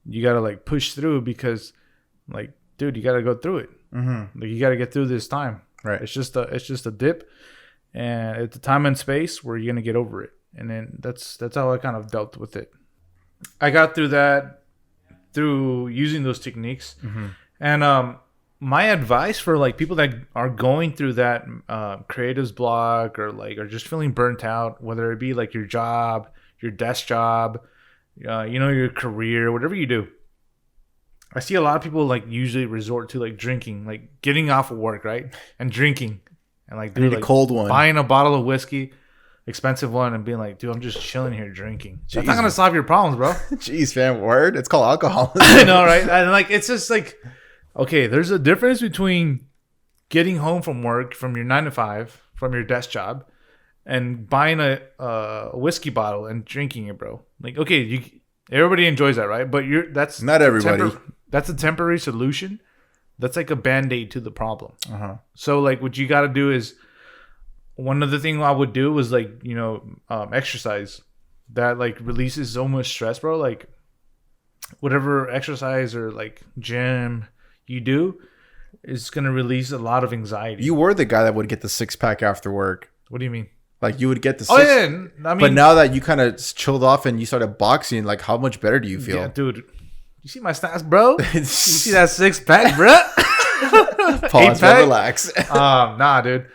you got to like push through because like, dude, you got to go through it. Mm-hmm. Like you got to get through this time. Right. It's just a dip, and it's a time and space where you're going to get over it. And then that's how I kind of dealt with it. I got through that through using those techniques. Mm-hmm. And my advice for like people that are going through that creatives block or like are just feeling burnt out, whether it be like your job, your desk job, your career, whatever you do. I see a lot of people like usually resort to like drinking, like getting off of work, right, and drinking, and like need a cold one, buying a bottle of whiskey, expensive one, and being like, dude, I'm just chilling here drinking. Jeez. That's not gonna solve your problems, bro. Jeez, fam, word. It's called alcohol. I know, right? And like, it's just like, okay, there's a difference between getting home from work, from your 9 to 5, from your desk job, and buying a whiskey bottle and drinking it, bro. Like, okay, everybody enjoys that, right? But that's not everybody. That's a temporary solution. That's like a band-aid to the problem. Uh-huh. So like what you got to do is, one of the things I would do was like, exercise. That like releases so much stress, bro. Like whatever exercise or like gym you do is going to release a lot of anxiety. You were the guy that would get the 6-pack after work. What do you mean? Like you would get the 6. Oh yeah, I mean, but now that you kind of chilled off and you started boxing, like how much better do you feel? Yeah, dude. You see my stats, bro? You see that 6-pack, bro? Pause, bro, relax. Nah, dude.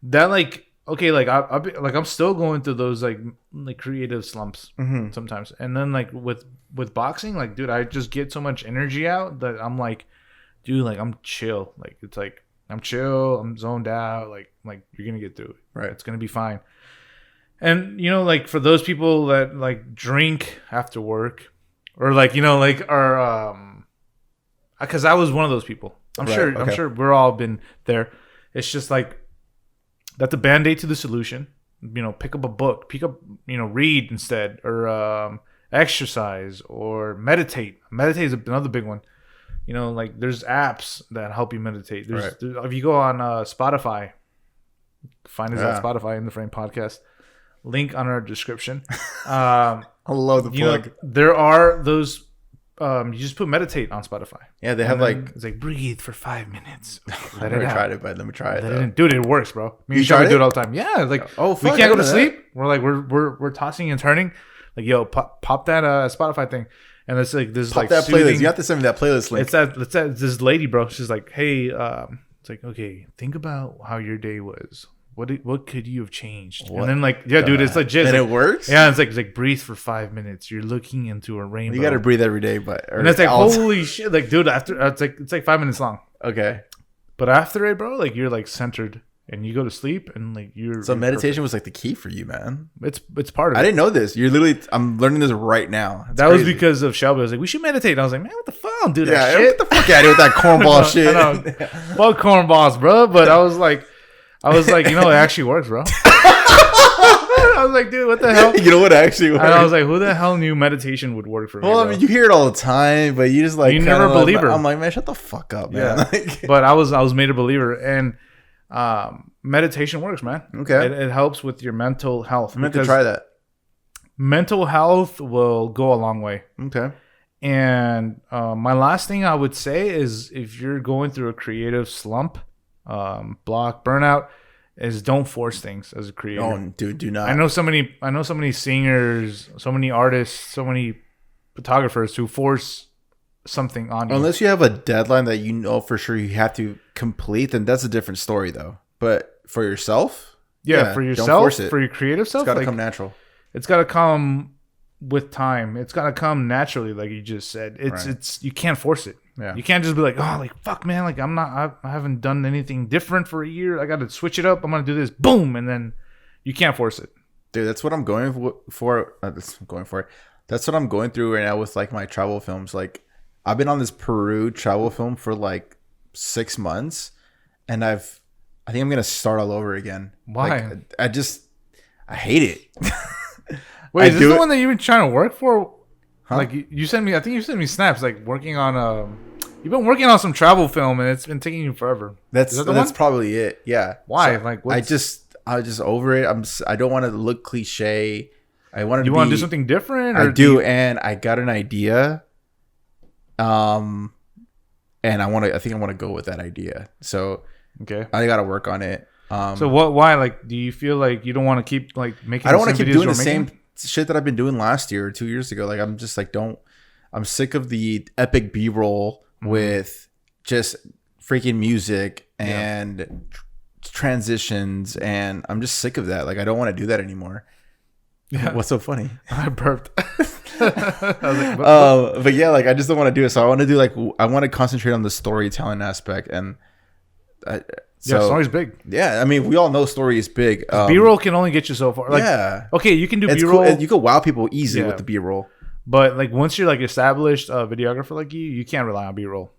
That like, okay, like I'm still going through those like creative slumps sometimes, and then like with boxing, like, dude, I just get so much energy out that I'm like, dude, like I'm chill. Like it's like I'm chill, I'm zoned out. Like you're gonna get through it. Right, it's gonna be fine. And like for those people that like drink after work. Or like are because I was one of those people. I'm sure we're all been there. It's just like that's a band-aid to the solution. Pick up a book, read instead, or exercise or meditate. Meditate is another big one. Like there's apps that help you meditate. There's if you go on Spotify, find us at Spotify in the Frame Podcast. Link on our description. I love the plug. There are those. You just put meditate on Spotify. Yeah, they have like it's like breathe for 5 minutes. I've never tried it, but let me try it. Dude, it works, bro. You try to do it all the time. Yeah, like we can't go to sleep. We're like we're tossing and turning. Like yo, pop that Spotify thing, and it's like this pop like that soothing, playlist. You have to send me that playlist link. It's that this lady, bro. She's like, hey, it's like, okay, think about how your day was. What could you have changed? And then like, yeah, dude, it's legit. And like, it works? Yeah, it's like breathe for 5 minutes. You're looking into a rainbow. You got to breathe every day, but and it's like holy shit, like dude, after it's like 5 minutes long. Okay. But after it, bro, like you're like centered and you go to sleep and like you're meditation was like the key for you, man. It's part of it. I didn't know this. I'm learning this right now. That crazy. Was because of Shelby. I was like, we should meditate. And I was like, man, what the fuck? I don't do that Get shit. the fuck out of here with that cornball shit. I know. Fuck cornballs, bro. But I was like, it actually works, bro. I was like, dude, what the hell? You know what actually works? And I was like, who the hell knew meditation would work for me? Well, I mean, you hear it all the time, but you just like... You never believe her. I'm like, man, shut the fuck up, man. Yeah. But I was made a believer. And meditation works, man. Okay. It helps with your mental health. I'm going to try that. Mental health will go a long way. Okay. And my last thing I would say is if you're going through a creative slump, block, burnout, is don't force things as a creator. Don't, dude, do not. I know so many singers, so many artists, so many photographers who force something on you. Unless you have a deadline that you know for sure you have to complete, then that's a different story though. But for yourself, for yourself, don't force it. For your creative self, it's got to come natural. It's got to come with time. It's got to come naturally, like you just said. It's you can't force it. Yeah. You can't just be like, oh, like fuck, man, like I haven't done anything different for a year. I got to switch it up. I'm gonna do this, boom, and then you can't force it. Dude, that's what I'm going for. That's what I'm going through right now with like my travel films. Like I've been on this Peru travel film for like 6 months, and I think I'm gonna start all over again. Why? Like, I hate it. Wait, is this the one that you've been trying to work for? Huh? Like you sent me, I think you sent me snaps like working on you've been working on some travel film and it's been taking you forever. That's probably it. Yeah. Why? So like I just over it. I don't want to look cliche. I want to. You want to do something different? I do, and I got an idea, And I think I want to go with that idea. So Okay. I got to work on it. So why? Like, do you feel like you don't want to keep like making? I don't want to keep doing the same shit that I've been doing last year or 2 years ago. Like, I'm just like, I'm sick of the epic B-roll with just freaking music and transitions, and I'm just sick of that. Like, I don't want to do that anymore. Yeah. What's so funny? I burped. I was like, but yeah, like I just don't want to do it. So I want to do I want to concentrate on the storytelling aspect, and story's big. Yeah, I mean, we all know story is big. B-roll can only get you so far. Like, yeah, okay, you can do B-roll. Cool. You can wow people easy with the B-roll. But like once you're like established videographer like you can't rely on B-roll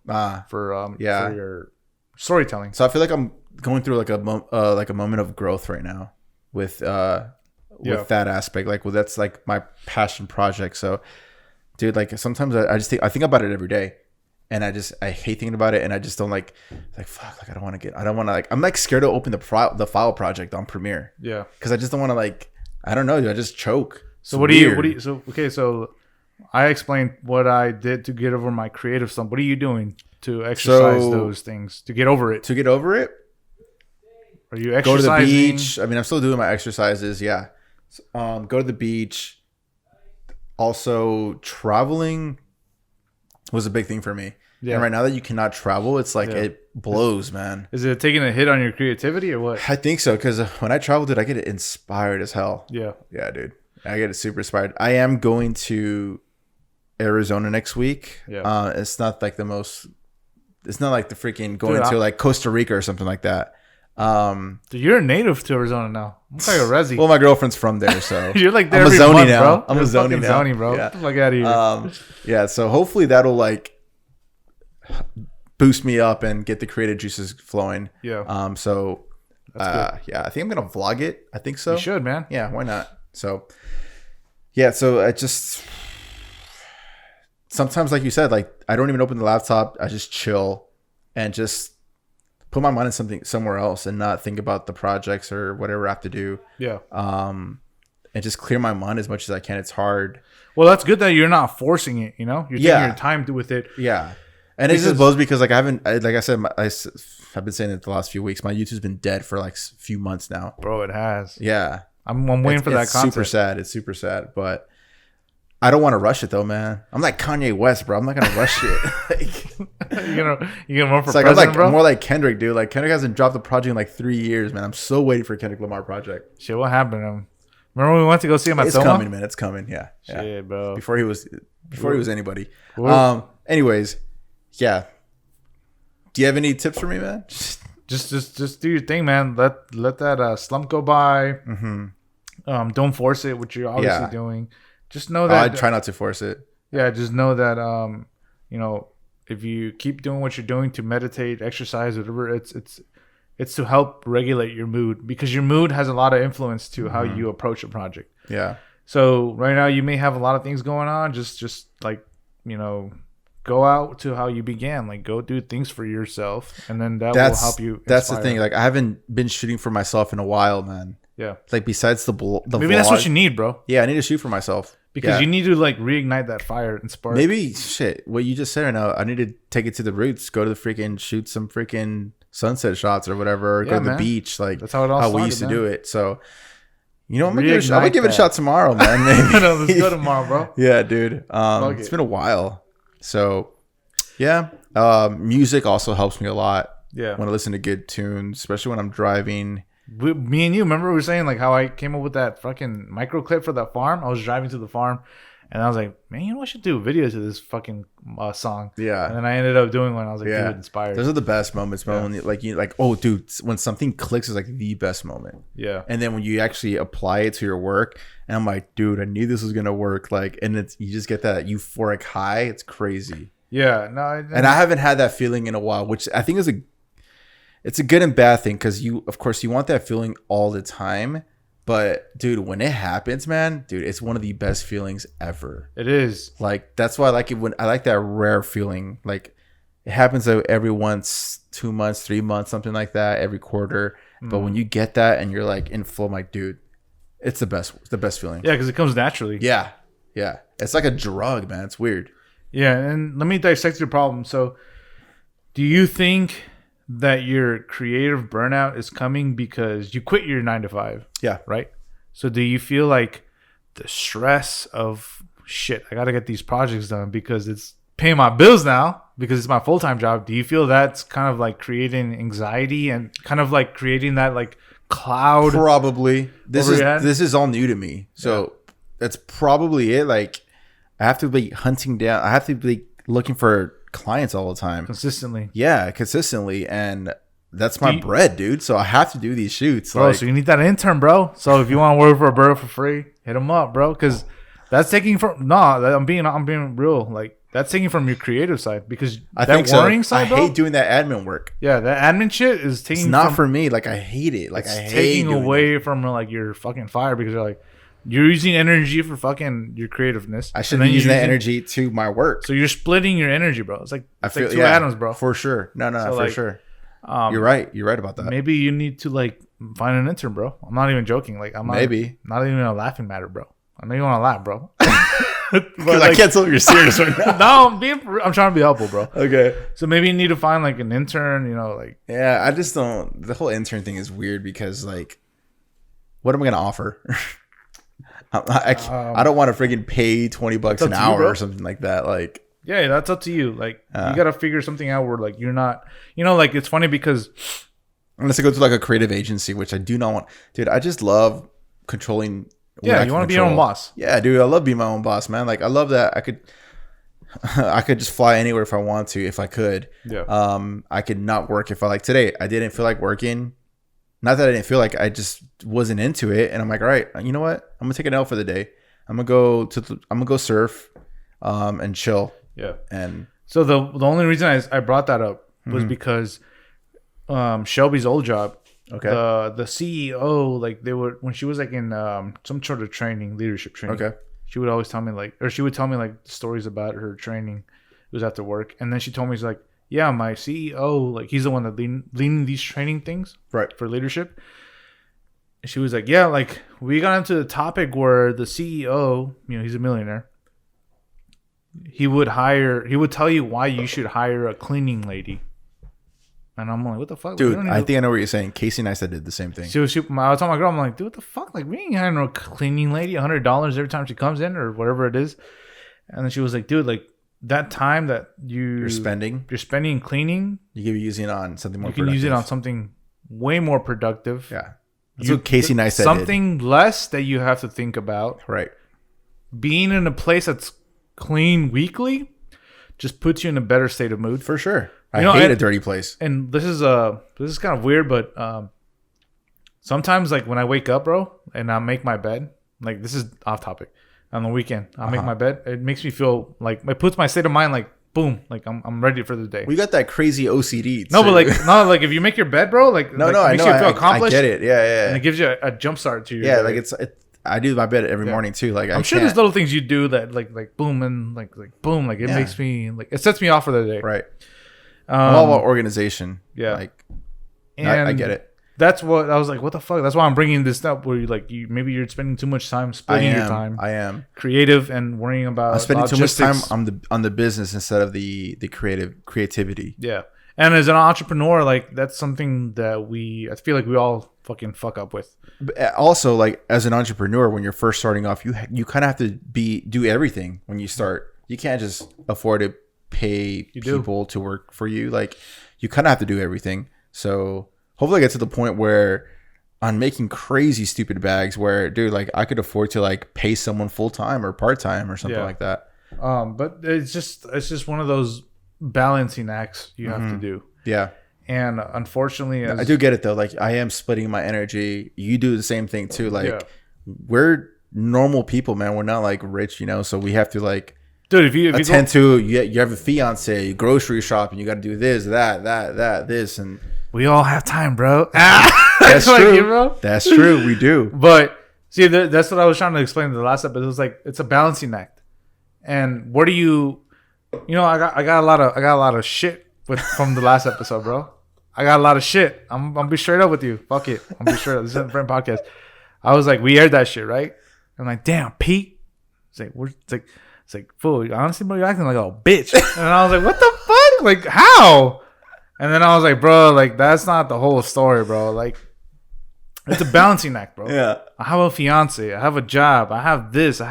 for your storytelling. So I feel like I'm going through like a moment of growth right now with that aspect. Like, well, that's like my passion project. So, dude, like sometimes I think about it every day, and I hate thinking about it, and I just don't like fuck. Like I don't want to I'm like scared to open the file project on Premiere. Yeah, because I just don't want to like I don't know. I just choke. So what do you? So okay, so I explained what I did to get over my creative stuff. What are you doing to exercise those things to get over it? To get over it, are you exercising? Go to the beach. I mean, I'm still doing my exercises. Yeah. Go to the beach. Also, traveling was a big thing for me. Yeah. And right now that you cannot travel, it's like it blows, man. Is it taking a hit on your creativity or what? I think so, because when I travel, dude, I get inspired as hell. Yeah. Yeah, dude. I get super inspired. I am going to Arizona next week. Yeah. It's not like the freaking going to like Costa Rica or something like that. Dude, you're a native to Arizona now. I'm like a Resi. Well, my girlfriend's from there, so you're like there. I'm a Zony now. Bro. I'm a Zony now. Zony, bro. Yeah. Get the fuck out of here. Yeah. So hopefully that'll like boost me up and get the creative juices flowing. Yeah. So yeah, I think I'm gonna vlog it. I think so. You should, man. Yeah. Why not? So yeah. So I just sometimes, like you said, like I don't even open the laptop. I just chill and just put my mind in somewhere else and not think about the projects or whatever I have to do. Yeah. And just clear my mind as much as I can. It's hard. Well, that's good that you're not forcing it. You know, you're taking your time with it. Yeah. And it's just blows because like I haven't, like I said, I've been saying it the last few weeks. My YouTube's been dead for like a few months now. Bro, it has. Yeah. I'm waiting for that content. Super sad. It's super sad, but I don't want to rush it though, man. I'm like Kanye West, bro. I'm not gonna rush it. Like, you're gonna run for president, bro? I'm more like Kendrick, dude. Like Kendrick hasn't dropped a project in like 3 years, man. I'm so waiting for Kendrick Lamar project. Shit, what happened to him? Remember when we went to go see him at Soma? It's coming, man. It's coming. Yeah. Shit, bro. Before he was anybody. Anyways, yeah. Do you have any tips for me, man? Just do your thing, man. Let that slump go by. Mm-hmm. Don't force it, which you're obviously doing. Just know that I try not to force it. Yeah, just know that if you keep doing what you're doing to meditate, exercise, whatever, it's to help regulate your mood, because your mood has a lot of influence to how you approach a project. Yeah. So right now you may have a lot of things going on. Just like, go out to how you began. Like, go do things for yourself, and then that will help you inspire. That's the thing. Like, I haven't been shooting for myself in a while, man. Yeah. Like, besides the maybe vlog, that's what you need, bro. Yeah, I need to shoot for myself. Because you need to like reignite that fire and spark. Maybe what you just said right now, I need to take it to the roots, go to the freaking shoot some freaking sunset shots or whatever, or go to the beach. Like, that's how we used to do it. So, I'm gonna give it a shot tomorrow, man. Maybe. No, let's go tomorrow, bro. Yeah, dude. It's been a while. So yeah. Music also helps me a lot. Yeah. When I listen to good tunes, especially when I'm driving. Me and you, remember we were saying like how I came up with that fucking micro clip for that farm? I was driving to the farm and I was like, man, I should do a video to this fucking song. Yeah. And then I ended up doing one. I was like, dude, inspired. Those are the best moments, man. When oh, dude, when something clicks is like the best moment. Yeah. And then when you actually apply it to your work, and I'm like, dude, I knew this was gonna work. Like, and you just get that euphoric high. It's crazy. Yeah. No. And I haven't had that feeling in a while, which I think is it's a good and bad thing, because of course you want that feeling all the time, but dude, when it happens, man, dude, it's one of the best feelings ever. It is. Like, that's why I like it when I like that rare feeling. Like, it happens every once, 2 months, 3 months, something like that, every quarter. But when you get that and you're like in flow, I'm like, dude, it's the best feeling. Yeah, because it comes naturally. Yeah. It's like a drug, man. It's weird. Yeah, and let me dissect your problem. So, do you think that your creative burnout is coming because you quit your 9 to 5? Yeah. Right? So, do you feel like the stress of shit, I got to get these projects done because it's paying my bills now because it's my full-time job? Do you feel that's kind of like creating anxiety and kind of like creating that like cloud? Probably. This is all new to me. So that's probably it. Like I have to be hunting down. I have to be looking for clients all the time. Consistently. Yeah, consistently. And that's my bread, dude. So I have to do these shoots. Bro, so you need that intern, bro. So if you want to work for a bird for free, hit him up, bro. Because that's taking from I'm being real. Like that's taking from your creative side because I that think worrying so. side, I bro, hate doing that admin work. Yeah, that admin shit is taking. It's not for me. Like I hate it. Like I hate taking away from like your fucking fire because you're using energy for fucking your creativeness. I should be using that energy to my work. So you're splitting your energy, bro. It's like I feel like two atoms, bro. For sure. No, So, for like, sure. You're right. You're right about that. Maybe you need to like find an intern, bro. I'm not even joking. Like I'm not even a laughing matter, bro. I know you want to laugh, bro. Because I can't tell if you're serious right now. No, I'm trying to be helpful, bro. Okay. So maybe you need to find like an intern, you know, like. Yeah, I just don't. The whole intern thing is weird because like, what am I gonna offer? I don't want to freaking pay $20 an hour or something like that. Like. Yeah, that's up to you. Like, you got to figure something out where, like, you're not, you know, like, it's funny because. Unless I go to, like, a creative agency, which I do not want. Dude, I just love controlling. Yeah, you want to be your own boss. Yeah, dude, I love being my own boss, man. Like, I love that. I could just fly anywhere if I want to, if I could. Yeah. I could not work if today, I didn't feel like working. Not that I didn't feel like, I just wasn't into it. And I'm like, all right, you know what? I'm going to take an L for the day. I'm going to go surf and chill. Yeah. And so the only reason I brought that up was because Shelby's old job, okay, the CEO, like when she was like in some sort of training, leadership training. Okay. She would always tell me she would tell me stories about her training. It was after work. And then she told me, she's like, yeah, my CEO, like he's the one that leading these training things for leadership. And she was like, yeah, like we got into the topic where the CEO, you know, he's a millionaire. He would tell you why you should hire a cleaning lady. And I'm like, what the fuck? Dude, I think I know what you're saying. Casey and I did the same thing. I was telling my girl, I'm like, dude, what the fuck? Like, we ain't hiring no cleaning lady, $100 every time she comes in or whatever it is. And then she was like, dude, like that time that you're spending cleaning, you could be using it on something more productive. You can use it on something way more productive. Yeah. That's what Casey and I said. Something less that you have to think about. Right. Being in a place that's clean weekly just puts you in a better state of mood. For sure. I hate a dirty place. And this is kind of weird, but sometimes like when I wake up, bro, and I make my bed, like this is off topic. On the weekend, I'll make my bed. It makes me feel like it puts my state of mind like boom, like I'm ready for the day. We got that crazy OCD. No, but like if you make your bed, bro, like no, it makes you feel accomplished. I get it. Yeah. And it gives you a jump start to your day. Like I do my bed every morning too. Like I'm sure there's little things you do that like boom and like boom, like it makes me like it sets me off for the day. Right. I'm all about organization. Yeah. Like, and I get it. That's what I was like. What the fuck? That's why I'm bringing this up. Where maybe you're spending too much time splitting your time. I am creative and worrying about. I'm spending too much time on the business instead of the creativity. Yeah, and as an entrepreneur, like that's something that I feel like we all fucking fuck up with. But also, like as an entrepreneur, when you're first starting off, you kind of have to do everything when you start. You can't just afford to pay people to work for you. Like you kind of have to do everything. So. Hopefully I get to the point where I'm making crazy stupid bags where, dude, like I could afford to like pay someone full time or part time or something like that. But it's just one of those balancing acts you have to do. Yeah. And unfortunately, I do get it though. Like I am splitting my energy. You do the same thing too. Like we're normal people, man. We're not like rich, you know. So we have to like, dude, if you have a fiance, you grocery shop, and you got to do this, that, this, and. We all have time, bro. That's true. Bro. That's true. We do. But see, that's what I was trying to explain in the last episode. It was like it's a balancing act. And where do you know? I got a lot of shit from the last episode, bro. I got a lot of shit. I'm gonna be straight up with you. Fuck it. I'm gonna be straight up. This is a different podcast. I was like, we aired that shit, right? I'm like, damn, Pete. It's like It's like, fool, honestly, bro, you're acting like a bitch. And I was like, what the fuck? Like, how? And then I was like, bro, like, that's not the whole story, bro. Like, it's a balancing act, bro. Yeah. I have a fiance. I have a job. I have this. I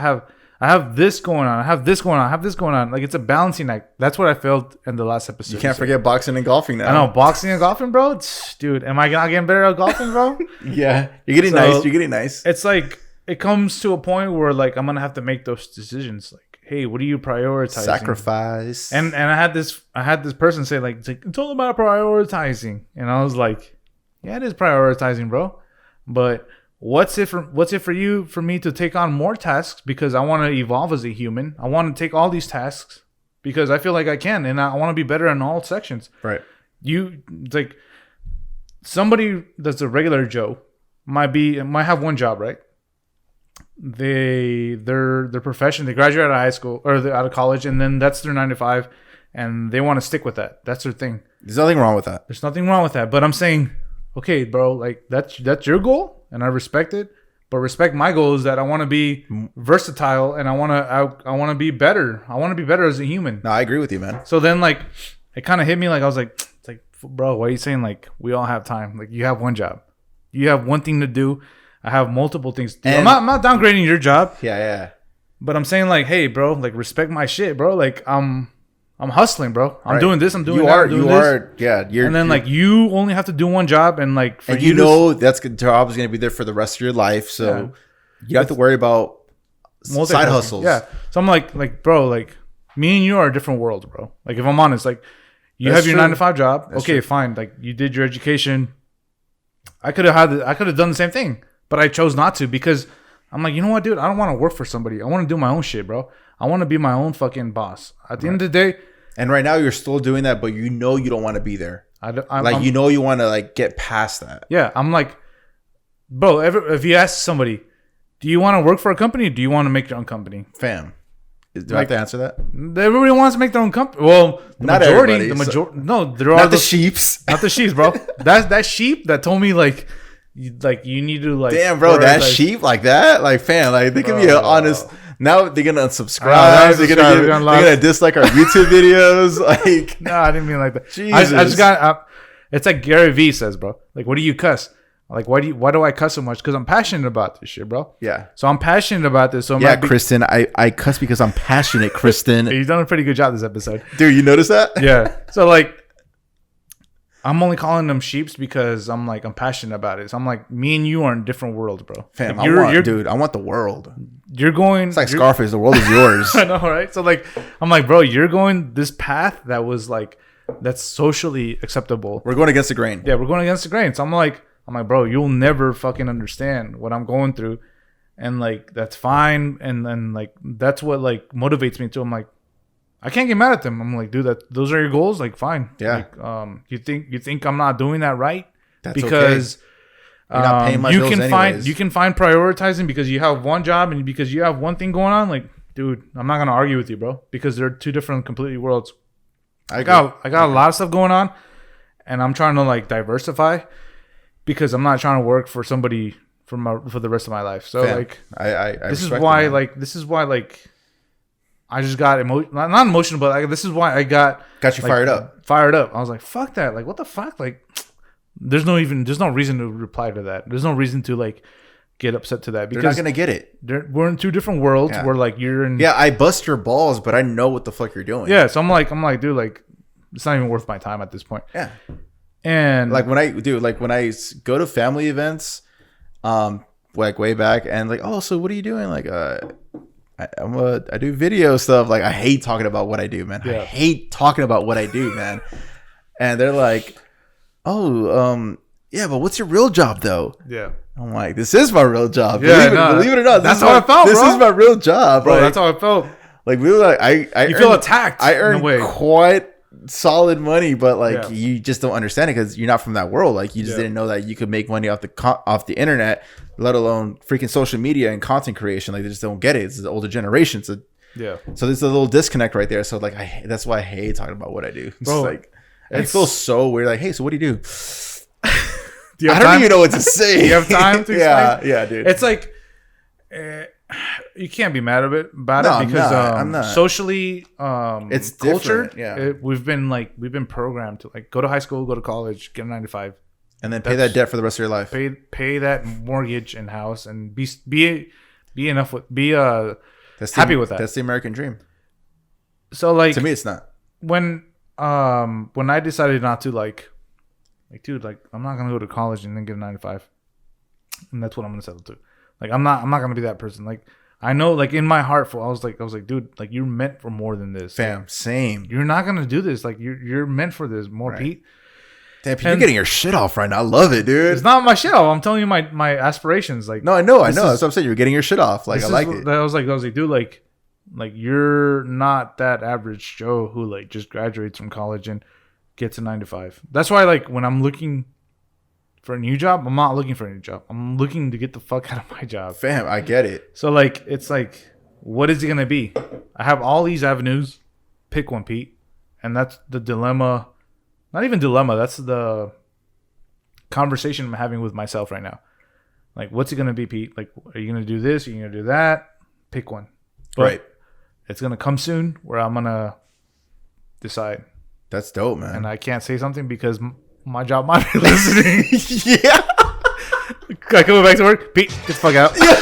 have this going on. I have this going on. I have this going on. Like, it's a balancing act. That's what I felt in the last episode. You can't forget boxing and golfing now. I know, boxing and golfing, bro. Dude, am I not getting better at golfing, bro? Yeah. You're getting nice. You're getting nice. It's like, it comes to a point where, like, I'm going to have to make those decisions. Like, hey, what are you prioritizing? Sacrifice. And I had this person say, like, it's all about prioritizing. And I was like, yeah, it is prioritizing, bro. But what's it for me to take on more tasks because I want to evolve as a human. I want to take all these tasks because I feel like I can, and I want to be better in all sections. Right. It's like somebody that's a regular Joe might have one job, right? Their profession, they graduate out of high school or out of college, and then that's their 9 to 5, and they want to stick with that. That's their thing. There's nothing wrong with that. There's nothing wrong with that. But I'm saying, okay, bro, like that's your goal, and I respect it. But respect my goal is that I want to be versatile, and I want to be better. I want to be better as a human. No, I agree with you, man. So then, like, it kind of hit me. Like, I was like, it's like, bro, why are you saying like we all have time? Like, you have one job, you have one thing to do. I have multiple things to do. I'm not downgrading your job. Yeah. But I'm saying like, hey, bro, like respect my shit, bro. Like I'm hustling, bro. I'm doing this. I'm doing that. Yeah. And then like you only have to do one job, and like for you know that's the job is going to be there for the rest of your life, so you have to worry about side hustles. Yeah. So I'm like, bro, like me and you are a different world, bro. Like if I'm honest, like you have your 9 to 5 job. That's okay, fine. Like you did your education. I could have done the same thing. But I chose not to because I'm like, you know what, dude? I don't want to work for somebody. I want to do my own shit, bro. I want to be my own fucking boss. At the end of the day. And right now you're still doing that, but you know you don't want to be there. You know you want to like get past that. Yeah. I'm like, bro, if you ask somebody, do you want to work for a company or do you want to make your own company? Fam. Do I have to answer that? Everybody wants to make their own company. Well, not majority. No, there are the sheeps. Not the sheeps, bro. That sheep that told me like you need to like. Damn, bro, that sheep like that, like fam, like they can be honest. Now they're gonna unsubscribe. They're gonna dislike our YouTube videos. Like, no, I didn't mean like that. Jesus. I just got. It's like Gary Vee says, bro. Like, what do you cuss? Like, why do I cuss so much? Because I'm passionate about this shit, bro. Yeah. So I'm passionate about this. So Kristen, I cuss because I'm passionate, Kristen. You've done a pretty good job this episode, dude. You notice that? Yeah. So like, I'm only calling them sheeps because I'm passionate about it. So I'm like, me and you are in different worlds, bro. Fam, like I want the world. You're going. It's like Scarface. The world is yours. I know, right? So like, I'm like, bro, you're going this path that was like, that's socially acceptable. We're going against the grain. Yeah, we're going against the grain. So I'm like, bro, you'll never fucking understand what I'm going through, and like that's fine. And then like that's what like motivates me too. I'm like, I can't get mad at them. I'm like, dude, those are your goals. Like, fine. Yeah. Like, you think I'm not doing that right? That's because okay. You're not paying my bills anyways. You can find prioritizing because you have one job and because you have one thing going on. Like, dude, I'm not gonna argue with you, bro, because they're two different completely worlds. I got a lot of stuff going on, and I'm trying to like diversify because I'm not trying to work for somebody for the rest of my life. So like, this is why I just got not emotional, but this is why I got you fired up. Fired up. I was like, fuck that. Like, what the fuck? Like, there's no reason to reply to that. There's no reason to like get upset to that because they're not gonna get it. We're in two different worlds. Where like you're in. Yeah, I bust your balls, but I know what the fuck you're doing. Yeah, so I'm like, dude, like, it's not even worth my time at this point. Yeah. And like when I go to family events, like way back, and like, oh, so what are you doing? Like, I do video stuff. Like, I hate talking about what I do, man. Yeah. I hate talking about what I do, man. And they're like, oh, yeah, but what's your real job though? Yeah. I'm like, this is my real job. Yeah, believe it or not, that's how I felt, bro. This is my real job, bro. Like, that's how I felt. Like, we were like, you feel attacked. I earn quite solid money, but like you just don't understand it because you're not from that world. Like, you just didn't know that you could make money off the internet, let alone freaking social media and content creation. Like, they just don't get it. It's the older generation. So there's a little disconnect right there. So like, that's why I hate talking about what I do. It's like, it feels so weird. Like, hey, so what do you do? I don't even know what to say. Do you have time to explain? Yeah, dude. It's like you can't be mad about it because I'm not. Socially, it's culture. Different. Yeah, we've been programmed to like go to high school, go to college, get a 9 to 5, and then pay that debt for the rest of your life. Pay that mortgage and house, and be happy with that. That's the American dream. So like to me, it's not. When I decided not to like dude, like I'm not gonna go to college and then get a 9 to 5, and that's what I'm gonna settle to. Like I'm not gonna be that person. Like I know, like in my heart, I was like, dude, like you're meant for more than this, fam. Like, same. You're not gonna do this. Like you're meant for this more, right. Pete. Damn, Pete, you're getting your shit off right now. I love it, dude. It's not my shit off. I'm telling you my aspirations. Like no, I know. That's what I'm saying. You're getting your shit off. Like I like it. I was like, dude, like you're not that average Joe who like just graduates from college and gets a 9 to 5. That's why like when I'm looking for a new job, I'm not looking for a new job. I'm looking to get the fuck out of my job. Fam, I get it. So like it's like, what is it gonna be? I have all these avenues. Pick one, Pete. And that's the dilemma. Not even dilemma. That's the conversation I'm having with myself right now. Like, what's it gonna be, Pete? Like, are you gonna do this? Are you gonna do that? Pick one. But right. It's gonna come soon where I'm gonna decide. That's dope, man. And I can't say something because my job might be listening. Yeah. Coming back to work, Pete, get the fuck out. Yeah.